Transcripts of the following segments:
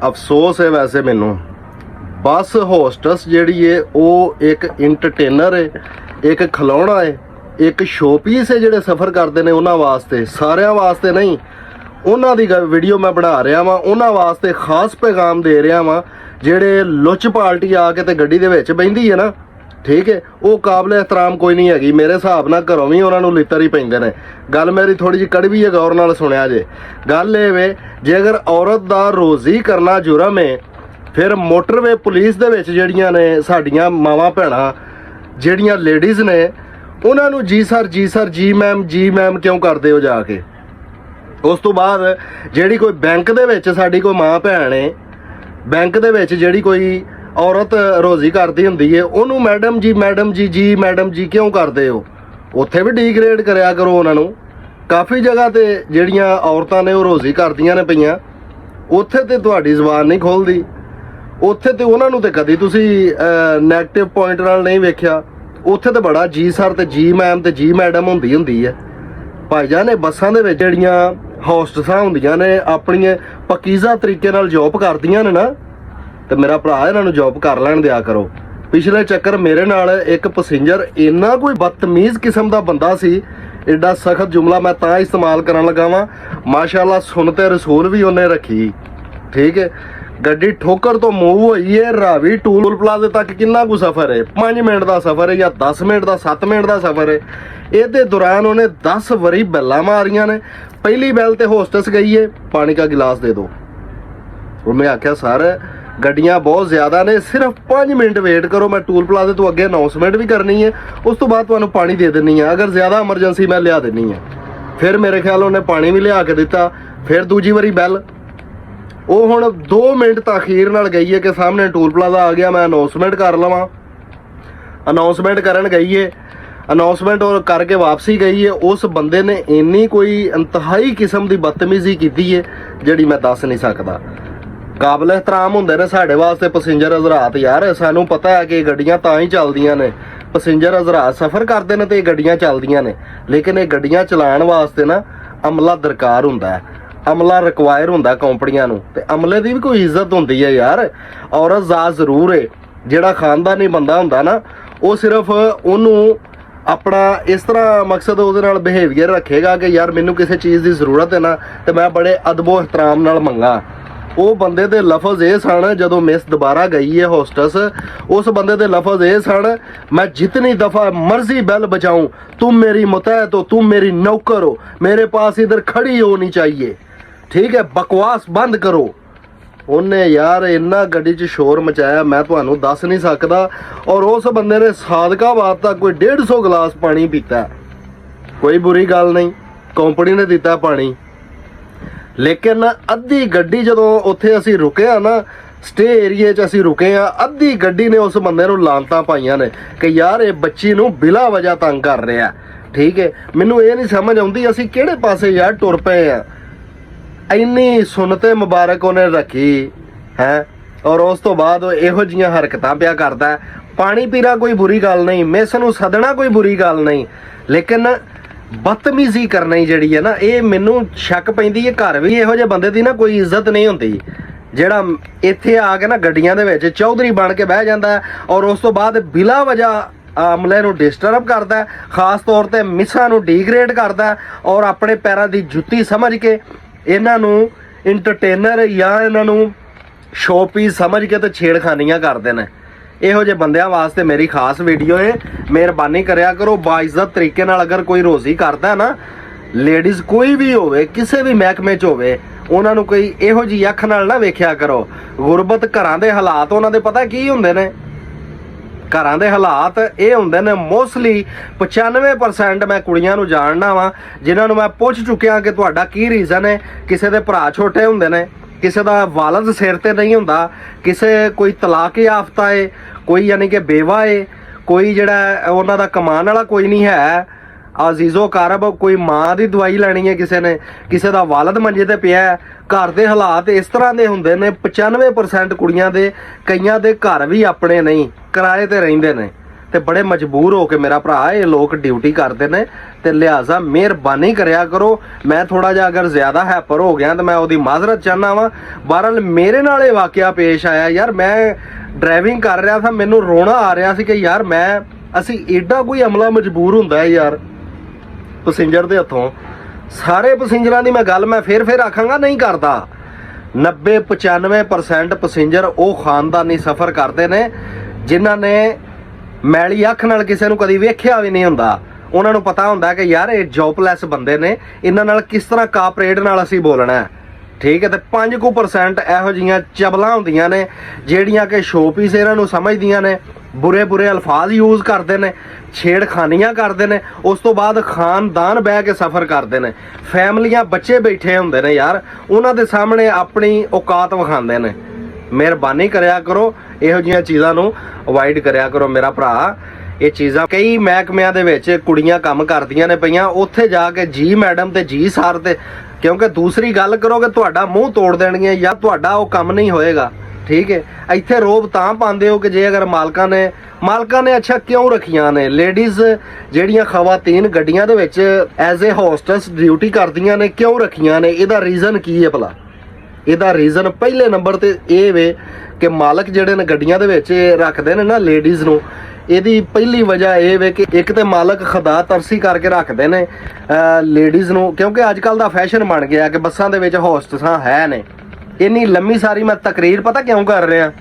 अफसोस है वैसे मैनू बस होस्टस जिहड़ी है वो एक इंटरटेनर है, एक खिलौना है, एक शोपीस है जिहड़े सफ़र करते हैं उन्हां वास्ते, सारिਆਂ वास्ते नहीं। उन्हां दी वीडियो मैं बना रहा वां, उन्हां वास्ते खास पैगाम दे रहा वां जिहड़े लुच पार्टी आके ते गड्डी दे विच बहिंदी है ना, ठीक है, वो काबिल एहतराम कोई नहीं हैगी। मेरे हिसाब नाल घरों भी उन्होंने लित्तर ही पैंदे ने। गल मेरी थोड़ी जी कड़वी है, गौर नाल सुनिया जे। गल ये वे जे अगर औरत दा रोज़ी करना जुर्म है, फिर मोटरवे पुलिस दे विच जिहड़ियां ने साडियां मावां भैणां जिहड़ियां लेडीज़ ने उन्हां नूं जी सर जी मैम क्यों करदे हो जाके। उस तो बाद जिहड़ी कोई बैंक दे विच साडी कोई मां भैण है, बैंक दे विच जिहड़ी कोई औरत रोज़ी करती हुंदी है उन्होंने मैडम जी क्यों करते हो। उत्थे भी डिग्रेड करया करो उन्होंने। काफ़ी जगह ते जिहड़ियां औरतां ने वो रोज़ी करदियां ने पईयां, उत्थे ते तुहाडी ज़बान नहीं खोलदी, उत्थे ते उन्होंने ते कदी तुसी नैगेटिव पॉइंट नाल नहीं वेख्या। उत्थे ते बड़ा जी सर ते जी मैम ते जी मैडम हुंदी है। भाईजान ने बसां दे विच जिहड़ियां होस्टसां हुंदियां ने अपनी पकीज़ा तरीके नाल जॉब करदियां ने ना, तो मेरा भरा इन्हों जॉब कर लैन दिया करो। पिछले चक्कर मेरे नाल एक पैसेंजर इन्ना कोई बदतमीज़ किस्म का बंदा सी, एडा सख्त जुमला मैं तां इस्तेमाल करन लगा वां, माशाअल्लाह सुनते रसूल भी उन्हें रखी, ठीक है। गड्डी ठोकर तो मूव हुई है, रावी टूल प्लाजे तक कितना को सफ़र है, 5 मिनट का सफ़र है या 10 मिनट का 7 मिनट का सफ़र है। ये दौरान उन्हें 10 वारी बैल्लां मारियां ने। पहली बैल तो होस्टस गई है, पानी का गिलास दे दो। उन्हें आख्या सर गड्डियां बहुत ज़्यादा ने, सिर्फ 5 मिनट वेट करो, मैं टूल प्लाजे तो अगे अनाउंसमेंट भी करनी है, उस तो बाद तुहानूं पानी दे देनी है, अगर ज़्यादा एमरजेंसी मैं लिया देनी है। फिर मेरे ख्याल उन्हें पानी भी लिया के दिता। फिर दूजी वारी बैल वो हुण 2 मिनट तखीर नाल गई है कि सामने टूल प्लाजा आ गया, मैं अनाउंसमेंट कर लवां। अनाउंसमेंट करन गई है, अनाउंसमेंट और करके वापसी गई है। उस बंदे ने इन्नी कोई इंतहाई किस्म की बदतमीजी की है जिहड़ी मैं दस नहीं सकता। काबिल एहतराम होंदे ने साडे वास्ते पैसेंजर हज़रात यार, सानू पता है कि गड्डियां तां ही चलदियां ने, पैसेंजर हज़रात सफ़र करते हैं तो ये गड्डियां चलदियां ने, लेकिन ये गड्डियां चलाउण वास्ते ना अमला दरकार हुंदा है, अमला रिक्वायर हुंदा कंपनियां नूं, ते अमले की भी कोई इज्जत हुंदी है यार। औरत ज़ात जरूर है, जिहड़ा खानदानी बंदा हुंदा ना वो सिर्फ उन्होंने अपना इस तरह मकसद उहदे नाल बिहेवियर रखेगा कि यार मैनू किसी चीज़ की जरूरत है ना, तो मैं बड़े अदबो एहतराम नाल मंगा। वो बंदे दे लफज ये सन, जदों मिस दोबारा गई है होस्टस, उस बंदे दे लफज ये सन, मैं जितनी दफ़ा मर्जी बैल बजाऊं, तुम मेरी मुतहत हो, तुम मेरी नौकर हो, मेरे पास इधर खड़ी होनी चाहिए, ठीक है, बकवास बंद करो। उन्हें यार इन्ना गड्डी च शोर मचाया मैं तुहानूं दस नहीं सकता। और उस बंदे ने सादकाबाद तक कोई 150 गिलास पानी पीता। कोई बुरी गल नहीं, कंपनी ने दिता पानी, लेकिन अद्धी गड्डी जदों उत्थे असीं रुके आ ना, स्टे एरिए च असीं रुके आ, अद्धी गड्डी ने उस बंदे नूं लानतां पाईयां ने कि यार ये बच्ची नूं बिला वजह तंग कर रहा, ठीक है। मैनूं ये नहीं समझ आउंदी असीं किहड़े पासे यार टुर पए आ। इन्नी सुनते मुबारक उन्हें रखी है, और उस तो बाद इहो जिहियां हरकतां पिया करदा है। पानी पीना कोई बुरी गल नहीं, मिस नूं सदना कोई बुरी गल नहीं, लेकिन बदतमीजी करना ही जिहड़ी है ना, ये मैनूं शक पैंदी है घर भी इहो जिहे बंदे दी ना कोई इज्जत नहीं हुंदी, जिहड़ा इत्थे आके ना गड्डियां दे विच चौधरी बन के बह जांदा है और उस तो बाद बिला वजह अमले नूं डिस्टर्ब करता है, खास तौर ते मिसां नूं डिग्रेड करता है और अपने पैरां दी जुत्ती समझ के इन्हां नूं इंटरटेनर या इन्हां नूं शोपीस समझ के तो छेड़खानियां करदे ने। इहो जे बंदियां वास्ते मेरी खास वीडियो है, मेहरबानी करया करो, बाइज्जत तरीके नाल अगर कोई रोज़ी करता है ना, लेडीज़ कोई भी होवे, किसी भी महकमे च होवे, उन्हां नूं कोई इहो जी अख नाल ना वेख्या करो। गुरबत घरां दे हालात उन्हां दे पता की हुंदे ने, घरां दे हालात ये हुंदे ने मोस्टली 95% मैं कुड़ियां नूं जानना वा जिन्हां नूं मैं पुछ चुकिया कि तुहाडा की रीज़न है। किसी दे भरा छोटे हुंदे ने, किसी दा वालद सिर ते नहीं हुंदा, किसी कोई तलाक याफ्ता है, कोई यानी कि बेवा है, कोई जिहड़ा उन्हां दा कमाण वाला कोई नहीं है, अजीज़ो कारब कोई माँ की दवाई लैनी है, किसी ने किसी का वालद मंजे ते पिया है। घर के हालात इस तरह के होंदे ने, 95% कुड़ियां दे कईयां दे घर भी अपने नहीं, किराए ते रहिंदे ने, ਤੇ ਬੜੇ ਮਜਬੂਰ ਹੋ ਕੇ ਮੇਰਾ ਭਰਾ ਇਹ ਲੋਕ ਡਿਊਟੀ ਕਰਦੇ ਨੇ ਤੇ ਲਿਹਾਜ਼ਾ ਮਿਹਰਬਾਨੀ ਕਰਿਆ ਕਰੋ। ਮੈਂ ਥੋੜਾ ਜਿਹਾ ਅਗਰ ਜ਼ਿਆਦਾ ਹੈਪਰ ਹੋ ਗਿਆ ਤਾਂ ਮੈਂ ਉਹਦੀ ਮਾਜ਼ਰਤ ਚਾਹਨਾ ਵਾਂ। ਬਹਰਹਾਲ ਮੇਰੇ ਨਾਲ ਇਹ ਵਾਕਿਆ ਪੇਸ਼ ਆਇਆ ਯਾਰ, ਮੈਂ ਡਰਾਈਵਿੰਗ ਕਰ ਰਿਹਾ ਸੀ, ਮੈਨੂੰ ਰੋਣਾ ਆ ਰਿਹਾ ਸੀ ਕਿ ਯਾਰ ਅਸੀਂ ਏਡਾ ਕੋਈ ਅਮਲਾ ਮਜਬੂਰ ਹੁੰਦਾ ਹੈ ਯਾਰ ਪੈਸੇਂਜਰ ਦੇ ਹੱਥੋਂ। ਸਾਰੇ ਪੈਸੇਂਜਰਾਂ ਦੀ ਮੈਂ ਗੱਲ ਫਿਰ ਆਖਾਂਗਾ ਨਹੀਂ ਕਰਦਾ। 90-95% ਪੈਸੇਂਜਰ ਉਹ ਖਾਨਦਾਨੀ ਸਫ਼ਰ ਕਰਦੇ ਨੇ ਜਿਨ੍ਹਾਂ ਨੇ ਮੈਲੀ ਅੱਖ ਨਾਲ ਕਿਸੇ ਨੂੰ ਕਦੀ ਵੇਖਿਆ ਵੀ ਨਹੀਂ ਹੁੰਦਾ। ਉਹਨਾਂ ਨੂੰ ਪਤਾ ਹੁੰਦਾ ਕਿ ਯਾਰ ਇਹ ਜੌਬਲੈਸ ਬੰਦੇ ਨੇ, ਇਹਨਾਂ ਨਾਲ ਕਿਸ ਤਰ੍ਹਾਂ ਕਾਪਰੇਟ ਨਾਲ ਅਸੀਂ ਬੋਲਣਾ ਹੈ, ਠੀਕ ਹੈ। ਤੇ 5% ਇਹੋ ਜਿਹੀਆਂ ਚਬਲਾਂ ਹੁੰਦੀਆਂ ਨੇ ਜਿਹੜੀਆਂ ਕਿ ਸ਼ੋਪੀਸ ਇਹਨਾਂ ਨੂੰ ਸਮਝਦੀਆਂ ਨੇ, ਬੁਰੇ ਅਲਫਾਜ਼ ਯੂਜ਼ ਕਰਦੇ ਨੇ, ਛੇੜਖਾਨੀਆਂ ਕਰਦੇ ਨੇ, ਉਸ ਤੋਂ ਬਾਅਦ ਖਾਨਦਾਨ ਬਹਿ ਕੇ ਸਫ਼ਰ ਕਰਦੇ ਨੇ, ਫੈਮਲੀਆਂ ਬੱਚੇ ਬੈਠੇ ਹੁੰਦੇ ਨੇ ਯਾਰ, ਉਹਨਾਂ ਦੇ ਸਾਹਮਣੇ ਆਪਣੀ ਔਕਾਤ ਵਿਖਾਉਂਦੇ ਨੇ। ਮਿਹਰਬਾਨੀ ਕਰਿਆ ਕਰੋ, ਇਹੋ ਜਿਹੀਆਂ ਚੀਜ਼ਾਂ ਨੂੰ ਅਵੋਇਡ ਕਰਿਆ ਕਰੋ ਮੇਰਾ ਭਰਾ। ਇਹ ਚੀਜ਼ਾਂ ਕਈ ਮਹਿਕਮਿਆਂ ਦੇ ਵਿੱਚ ਕੁੜੀਆਂ ਕੰਮ ਕਰਦੀਆਂ ਨੇ ਪਈਆਂ, ਉੱਥੇ ਜਾ ਕੇ ਜੀ ਮੈਡਮ ਤੇ ਜੀ ਸਰ ਤੇ, ਕਿਉਂਕਿ ਦੂਸਰੀ ਗੱਲ ਕਰੋਗੇ ਤੁਹਾਡਾ ਮੂੰਹ ਤੋੜ ਦੇਣਗੀਆਂ ਜਾਂ ਤੁਹਾਡਾ ਉਹ ਕੰਮ ਨਹੀਂ ਹੋਏਗਾ, ਠੀਕ ਹੈ। ਇੱਥੇ ਰੋਬ ਤਾਂ ਪਾਉਂਦੇ ਹੋ ਕਿ ਜੇ ਅਗਰ ਮਾਲਕਾਂ ਨੇ ਅੱਛਾ ਕਿਉਂ ਰੱਖੀਆਂ ਨੇ ਲੇਡੀਜ਼ ਜਿਹੜੀਆਂ ਖਵਾਤੀਨ ਗੱਡੀਆਂ ਦੇ ਵਿੱਚ ਐਜ਼ ਏ ਹੋਸਟਸ ਡਿਊਟੀ ਕਰਦੀਆਂ ਨੇ, ਕਿਉਂ ਰੱਖੀਆਂ ਨੇ? ਇਹਦਾ ਰੀਜ਼ਨ ਕੀ ਹੈ ਭਲਾ? ਇਹਦਾ ਰੀਜ਼ਨ ਪਹਿਲੇ ਨੰਬਰ ਤੇ ਇਹ ਵੇ ਕਿ ਮਾਲਕ ਜਿਹੜੇ ਨੇ ਗੱਡੀਆਂ ਦੇ ਵਿੱਚ ਰੱਖਦੇ ਨੇ ਨਾ ਲੇਡੀਜ਼ ਨੂੰ, ਇਹਦੀ ਪਹਿਲੀ ਵਜ੍ਹਾ ਇਹ ਵੇ ਕਿ ਇੱਕ ਤੇ ਮਾਲਕ ਖੁਦਾ ਤਰਸੀ ਕਰਕੇ ਰੱਖਦੇ ਨੇ ਲੇਡੀਜ਼ ਨੂੰ, ਕਿਉਂਕਿ ਅੱਜ ਕੱਲ ਦਾ ਫੈਸ਼ਨ ਬਣ ਗਿਆ ਕਿ ਬੱਸਾਂ ਦੇ ਵਿੱਚ ਹੋਸਟਸਾਂ ਹੈ ਨੇ। ਇੰਨੀ ਲੰਮੀ ਸਾਰੀ ਮੈਂ ਤਕਰੀਰ ਪਤਾ ਕਿਉਂ ਕਰ ਰਿਹਾ?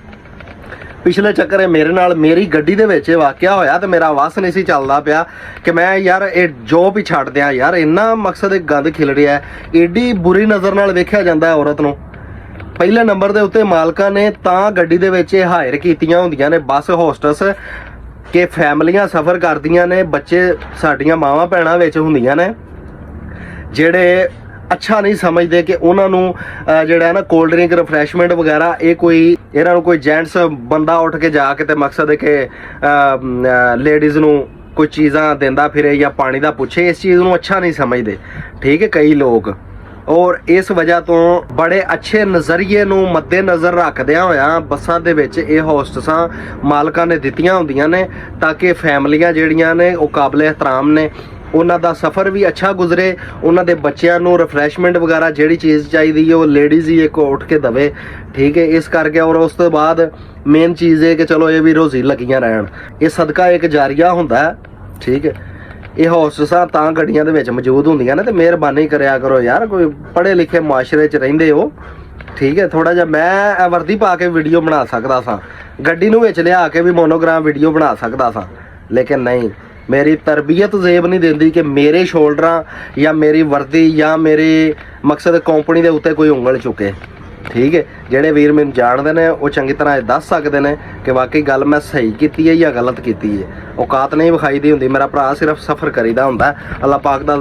ਪਿਛਲੇ ਚੱਕਰ ਮੇਰੇ ਨਾਲ ਮੇਰੀ ਗੱਡੀ ਦੇ ਵਿੱਚ ਵਾਕਿਆ ਹੋਇਆ ਤੇ ਮੇਰਾ ਵਸ ਨਹੀਂ ਸੀ ਚੱਲਦਾ ਪਿਆ ਕਿ ਮੈਂ ਯਾਰ ਇਹ ਜੋਬ ਹੀ ਛੱਡ ਦਿਆਂ ਯਾਰ, ਇੰਨਾ ਮਕਸਦ ਇੱਕ ਗੰਦ ਖਿਲ ਰਿਹਾ, ਏਡੀ ਬੁਰੀ ਨਜ਼ਰ ਨਾਲ ਵੇਖਿਆ ਜਾਂਦਾ ਹੈ ਔਰਤ ਨੂੰ। ਪਹਿਲੇ ਨੰਬਰ ਦੇ ਉੱਤੇ ਮਾਲਕਾਂ ਨੇ ਤਾਂ ਗੱਡੀ ਦੇ ਵਿੱਚ ਹਾਇਰ ਕੀਤੀਆਂ ਹੁੰਦੀਆਂ ਨੇ ਬੱਸ ਹੋਸਟਸ ਕਿ ਫੈਮਲੀਆਂ ਸਫ਼ਰ ਕਰਦੀਆਂ ਨੇ, ਬੱਚੇ ਸਾਡੀਆਂ ਮਾਵਾਂ ਭੈਣਾਂ ਵਿੱਚ ਹੁੰਦੀਆਂ ਨੇ ਜਿਹੜੇ ਅੱਛਾ ਨਹੀਂ ਸਮਝਦੇ ਕਿ ਉਹਨਾਂ ਨੂੰ ਜਿਹੜਾ ਨਾ ਕੋਲਡ ਡਰਿੰਕ ਰਿਫਰੈਸ਼ਮੈਂਟ ਵਗੈਰਾ ਇਹ ਕੋਈ ਇਹਨਾਂ ਨੂੰ ਕੋਈ ਜੈਂਟਸ ਬੰਦਾ ਉੱਠ ਕੇ ਜਾ ਕੇ ਤੇ ਮਕਸਦ ਹੈ ਕਿ ਲੇਡੀਜ਼ ਨੂੰ ਕੋਈ ਚੀਜ਼ਾਂ ਦਿੰਦਾ ਫਿਰੇ ਜਾਂ ਪਾਣੀ ਦਾ ਪੁੱਛੇ, ਇਸ ਚੀਜ਼ ਨੂੰ ਅੱਛਾ ਨਹੀਂ ਸਮਝਦੇ, ਠੀਕ ਹੈ ਕਈ ਲੋਕ। ਔਰ ਇਸ ਵਜ੍ਹਾ ਤੋਂ ਬੜੇ ਅੱਛੇ ਨਜ਼ਰੀਏ ਨੂੰ ਮੱਦੇ ਨਜ਼ਰ ਰੱਖਦਿਆਂ ਹੋਇਆਂ ਬੱਸਾਂ ਦੇ ਵਿੱਚ ਇਹ ਹੋਸਟਸਾਂ ਮਾਲਕਾਂ ਨੇ ਦਿੱਤੀਆਂ ਹੁੰਦੀਆਂ ਨੇ ਤਾਂ ਕਿ ਫੈਮਲੀਆਂ ਜਿਹੜੀਆਂ ਨੇ ਉਹ ਕਾਬਲੇ ਇਹਤਰਾਮ ਨੇ, ਉਹਨਾਂ ਦਾ ਸਫ਼ਰ ਵੀ ਅੱਛਾ ਗੁਜ਼ਰੇ, ਉਹਨਾਂ ਦੇ ਬੱਚਿਆਂ ਨੂੰ ਰਿਫਰੈਸ਼ਮੈਂਟ ਵਗੈਰਾ ਜਿਹੜੀ ਚੀਜ਼ ਚਾਹੀਦੀ ਹੈ ਉਹ ਲੇਡੀਜ਼ ਹੀ ਇੱਕ ਉੱਠ ਕੇ ਦਵੇ, ਠੀਕ ਹੈ। ਇਸ ਕਰਕੇ ਔਰ ਉਸ ਤੋਂ ਬਾਅਦ ਮੇਨ ਚੀਜ਼ ਹੈ ਕਿ ਚਲੋ ਇਹ ਵੀ ਰੋਜ਼ੀ ਲੱਗੀਆਂ ਰਹਿਣ, ਇਹ ਸਦਕਾ ਇੱਕ ਜਾਰੀਆ ਹੁੰਦਾ, ਠੀਕ ਹੈ। ਇਹ ਹੋਸਟਸਾਂ ਤਾਂ ਗੱਡੀਆਂ ਦੇ ਵਿੱਚ ਮੌਜੂਦ ਹੁੰਦੀਆਂ ਨੇ ਤੇ ਮਿਹਰਬਾਨੀ ਕਰਿਆ ਕਰੋ ਯਾਰ, ਕੋਈ ਪੜ੍ਹੇ ਲਿਖੇ ਮਾਸ਼ਰੇ 'ਚ ਰਹਿੰਦੇ ਹੋ, ਠੀਕ ਹੈ। ਥੋੜਾ ਜਿਹਾ ਮੈਂ ਵਰਦੀ ਪਾ ਕੇ ਵੀਡੀਓ ਬਣਾ ਸਕਦਾ ਸਾਂ, ਗੱਡੀ ਨੂੰ ਵਿੱਚ ਲਿਆ ਕੇ ਵੀ ਮੋਨੋਗ੍ਰਾਮ ਵੀਡੀਓ ਬਣਾ ਸਕਦਾ ਸਾਂ, ਲੇਕਿਨ ਨਹੀਂ, ਮੇਰੀ ਤਰਬੀਅਤ ਜ਼ੇਬ ਨਹੀਂ ਦਿੰਦੀ ਕਿ ਮੇਰੇ ਸ਼ੋਲਡਰਾਂ ਜਾਂ ਮੇਰੀ ਵਰਦੀ ਜਾਂ ਮੇਰੇ ਮਕਸਦ ਕੰਪਨੀ ਦੇ ਉੱਤੇ ਕੋਈ ਉਂਗਲ ਚੁੱਕੇ, ਠੀਕ ਹੈ। ਜਿਹੜੇ ਵੀਰ ਮੈਨੂੰ ਜਾਣਦੇ ਨੇ ਉਹ ਚੰਗੀ ਤਰ੍ਹਾਂ ਇਹ ਦੱਸ ਸਕਦੇ ਨੇ ਕਿ ਵਾਕਈ ਗੱਲ ਮੈਂ ਸਹੀ ਕੀਤੀ ਹੈ ਜਾਂ ਗਲਤ ਕੀਤੀ ਹੈ। ਔਕਾਤ ਨਹੀਂ ਵਿਖਾਈ ਦੀ ਹੁੰਦੀ ਮੇਰਾ ਭਰਾ, ਸਿਰਫ ਸਫ਼ਰ ਕਰੀਦਾ ਹੁੰਦਾ। ਅੱਲਾਹ ਪਾਕ ਦਾ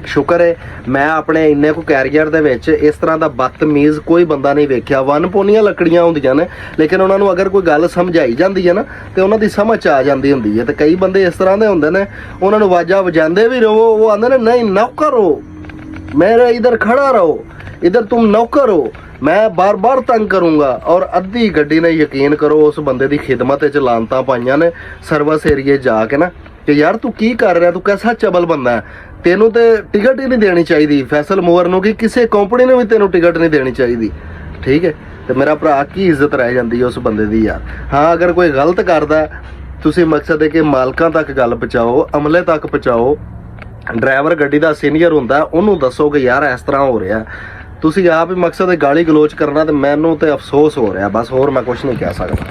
ਸ਼ੁਕਰ ਹੈ ਮੈਂ ਆਪਣੇ ਇੰਨੇ ਕੁ ਕੈਰੀਅਰ ਦੇ ਵਿੱਚ ਇਸ ਤਰ੍ਹਾਂ ਦਾ ਬਦਤਮੀਜ਼ ਕੋਈ ਬੰਦਾ ਨਹੀਂ ਵੇਖਿਆ। ਵਨ ਪੋਨੀਆਂ ਲੱਕੜੀਆਂ ਹੁੰਦੀਆਂ ਨੇ ਲੇਕਿਨ ਉਹਨਾਂ ਨੂੰ ਅਗਰ ਕੋਈ ਗੱਲ ਸਮਝਾਈ ਜਾਂਦੀ ਹੈ ਨਾ ਤੇ ਉਹਨਾਂ ਦੀ ਸਮਝ ਆ ਜਾਂਦੀ ਹੁੰਦੀ ਹੈ। ਤੇ ਕਈ ਬੰਦੇ ਇਸ ਤਰ੍ਹਾਂ ਦੇ ਹੁੰਦੇ ਨੇ, ਉਹਨਾਂ ਨੂੰ ਆਵਾਜ਼ਾਂ ਵਜਾਉਂਦੇ ਵੀ ਰਹੋ, ਉਹ ਆਉਂਦੇ ਨੇ ਨਹੀਂ ਨੌਕਰ ਹੋ, ਮੇਰਾ ਇਧਰ ਖੜਾ ਰਹੋ, इधर तुम नौकर हो, मैं बार बार तंग करूंगा। और अद्धी गड्डी ने यकीन करो उस बंदे की खिदमत च लानतां पाईयां ने सर्विस एरिए जाके ना कि यार तू की कर रहा, तू कैसा चबल बंदा है, तेनों तो टिकट ही नहीं देनी चाहिए फैसल मूवर नूं, कि किसी कंपनी ने भी तेनों टिकट नहीं देनी चाहिए, ठीक है। तो मेरा भरा की इज्जत रह जाती है उस बंदे की यार। हाँ अगर कोई गलत करता तुसीं मकसद है कि मालकां तक गल पहुँचाओ, अमले तक पहुँचाओ, ड्राइवर गड्डी का सीनियर हुंदा उहनूं दसो कि यार इस तरह हो रहा। ਤੁਸੀਂ ਆਪ ਹੀ ਮਕਸਦ ਹੈ ਗਾਲੀ ਗਲੋਚ ਕਰਨਾ ਤੇ ਮੈਨੂੰ ਤੇ ਅਫਸੋਸ ਹੋ ਰਿਹਾ, ਬਸ ਹੋਰ ਮੈਂ ਕੁਝ ਨਹੀਂ ਕਹਿ ਸਕਦਾ।